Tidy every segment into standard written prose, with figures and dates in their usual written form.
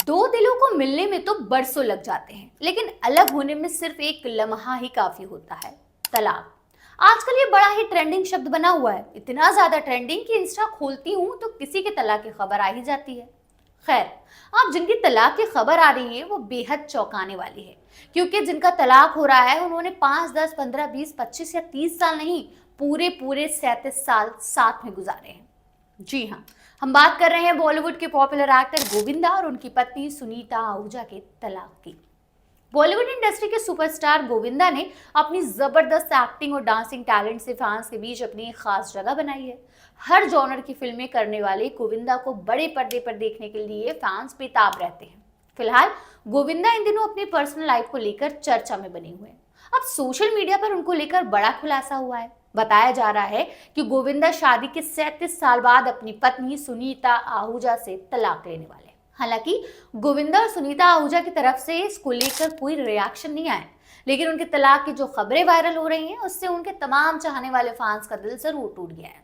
दो दिलों को मिलने में तो बरसों लग जाते हैं, लेकिन अलग होने में सिर्फ एक लम्हा ही काफी होता है। तलाक आजकल ये बड़ा ही ट्रेंडिंग शब्द बना हुआ है, इतना ज्यादा ट्रेंडिंग कि इंस्टा खोलती हूँ तो किसी के तलाक की खबर आ ही जाती है। खैर, अब जिनकी तलाक की खबर आ रही है वो बेहद चौंकाने वाली है, क्योंकि जिनका तलाक हो रहा है उन्होंने 5, 10, 15, 20, 25 या 30 साल नहीं, पूरे पूरे 37 साल साथ में गुजारे हैं। जी हाँ, हम बात कर रहे हैं बॉलीवुड के पॉपुलर एक्टर गोविंदा और उनकी पत्नी सुनीता आहूजा के तलाक की। बॉलीवुड इंडस्ट्री के सुपरस्टार गोविंदा ने अपनी जबरदस्त एक्टिंग और डांसिंग टैलेंट से फैंस के बीच अपनी एक खास जगह बनाई है। हर जॉनर की फिल्में करने वाले गोविंदा को बड़े पर्दे पर देखने के लिए फैंस बेताब रहते हैं। फिलहाल गोविंदा इन दिनों अपनी पर्सनल लाइफ को लेकर चर्चा में बने हुए हैं। अब सोशल मीडिया पर उनको लेकर बड़ा खुलासा हुआ है। बताया जा रहा है कि गोविंदा शादी के 37 साल बाद अपनी पत्नी सुनीता आहूजा से तलाक लेने वाले हैं। हालांकि गोविंदा और सुनीता आहूजा की तरफ से इसको लेकर कोई रिएक्शन नहीं आया, लेकिन उनके तलाक की जो खबरें वायरल हो रही हैं उससे उनके तमाम चाहने वाले फैंस का दिल जरूर टूट गया है।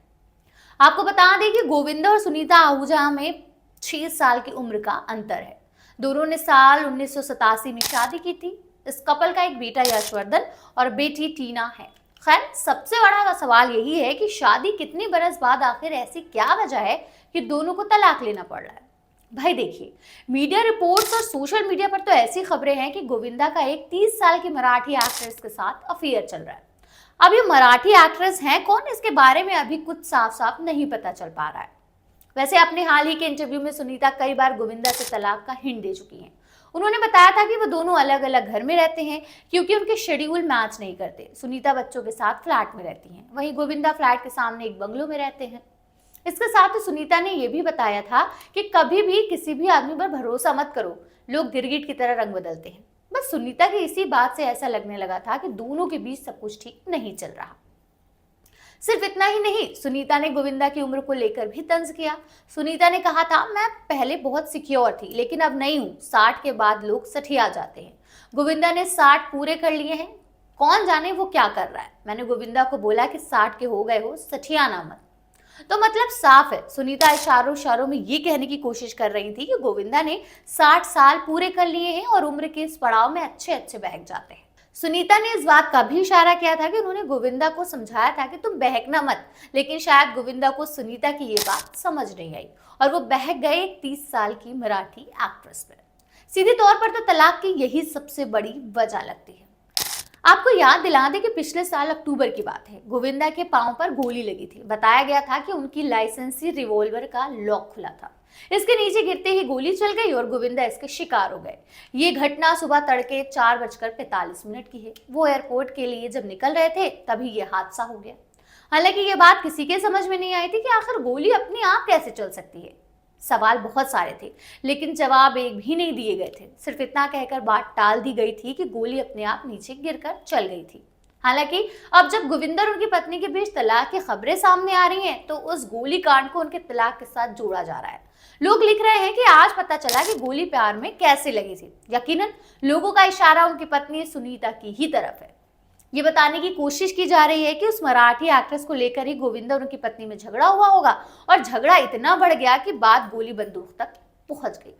आपको बता दें कि गोविंदा और सुनीता आहूजा में 6 साल की उम्र का अंतर है। दोनों ने साल 1987 में शादी की थी। इस कपल का एक बेटा यशवर्धन और बेटी टीना है। खैर, सबसे बड़ा सवाल यही है कि शादी कितने बरस बाद आखिर ऐसी क्या वजह है कि दोनों को तलाक लेना पड़ रहा है। भाई देखिए, मीडिया रिपोर्ट्स और सोशल मीडिया पर तो ऐसी खबरें हैं कि गोविंदा का एक 30 साल की मराठी एक्ट्रेस के साथ अफेयर चल रहा है। अब ये मराठी एक्ट्रेस हैं कौन, इसके बारे में अभी कुछ साफ साफ नहीं पता चल पा रहा है। वैसे अपने हाल ही के इंटरव्यू में सुनीता कई बार गोविंदा से तलाक का हिंट दे चुकी हैं। उन्होंने बताया था कि वो दोनों अलग अलग घर में रहते हैं क्योंकि उनके शेड्यूल मैच नहीं करते। सुनीता बच्चों के साथ फ्लैट में रहती हैं, वहीं गोविंदा फ्लैट के सामने एक बंगलो में रहते हैं। इसके साथ ही सुनीता ने यह भी बताया था कि कभी भी किसी भी आदमी पर भरोसा मत करो, लोग गिरगिट की तरह रंग बदलते हैं। बस सुनीता की इसी बात से ऐसा लगने लगा था कि दोनों के बीच सब कुछ ठीक नहीं चल रहा। सिर्फ इतना ही नहीं, सुनीता ने गोविंदा की उम्र को लेकर भी तंज किया। सुनीता ने कहा था, मैं पहले बहुत सिक्योर थी लेकिन अब नहीं हूँ, 60 के बाद लोग सठिया जाते हैं। गोविंदा ने 60 पूरे कर लिए हैं, कौन जाने वो क्या कर रहा है। मैंने गोविंदा को बोला कि 60 के हो गए हो, सठियाना मत। तो मतलब साफ है, सुनीता इशारों इशारों में ये कहने की कोशिश कर रही थी कि गोविंदा ने 60 साल पूरे कर लिए हैं और उम्र के इस पड़ाव में अच्छे अच्छे बहक जाते हैं। सुनीता ने इस बात का भी इशारा किया था कि उन्होंने गोविंदा को समझाया था कि तुम बहकना मत, लेकिन शायद गोविंदा को सुनीता की ये बात समझ नहीं आई और वो बहक गए एक 30 साल की मराठी एक्ट्रेस पर। सीधे तौर पर तो तलाक की यही सबसे बड़ी वजह लगती है। आपको याद दिला दें कि पिछले साल अक्टूबर की बात है, गोविंदा के पांव पर गोली लगी थी। बताया गया था कि उनकी लाइसेंसी रिवॉल्वर का लॉक खुला था, इसके नीचे गिरते ही गोली चल गई और गोविंदा इसके शिकार हो गए। ये घटना सुबह तड़के 4:45 की है। वो एयरपोर्ट के लिए जब निकल रहे थे तभी ये हादसा हो गया। हालांकि ये बात किसी के समझ में नहीं आई थी कि आखिर गोली अपने आप कैसे चल सकती है। सवाल बहुत सारे थे लेकिन जवाब एक भी नहीं दिए गए थे। सिर्फ इतना कहकर बात टाल दी गई थी कि गोली अपने आप नीचे गिरकर चल गई थी। हालांकि अब जब गोविंदा और उनकी पत्नी के बीच तलाक की खबरें सामने आ रही हैं तो उस गोली कांड को उनके तलाक के साथ जोड़ा जा रहा है। लोग लिख रहे हैं कि आज पता चला कि गोली प्यार में कैसे लगी थी। यकीनन लोगों का इशारा उनकी पत्नी सुनीता की ही तरफ है। ये बताने की कोशिश की जा रही है कि उस मराठी एक्ट्रेस को लेकर ही गोविंदा और उनकी पत्नी में झगड़ा हुआ होगा और झगड़ा इतना बढ़ गया कि बात गोली बंदूक तक पहुंच गई।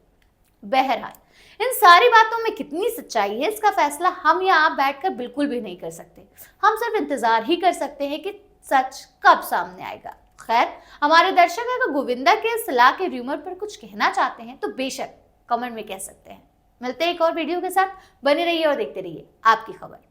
बहरहाल, इन सारी बातों में कितनी सच्चाई है इसका फैसला हम या आप बैठकर बिल्कुल भी नहीं कर सकते। हम सिर्फ इंतजार ही कर सकते हैं कि सच कब सामने आएगा। खैर, हमारे दर्शक अगर गोविंदा के इस तलाक के रूमर पर कुछ कहना चाहते हैं तो बेशक कमेंट में कह सकते हैं। मिलते हैं एक और वीडियो के साथ, बने रहिए और देखते रहिए आपकी खबर।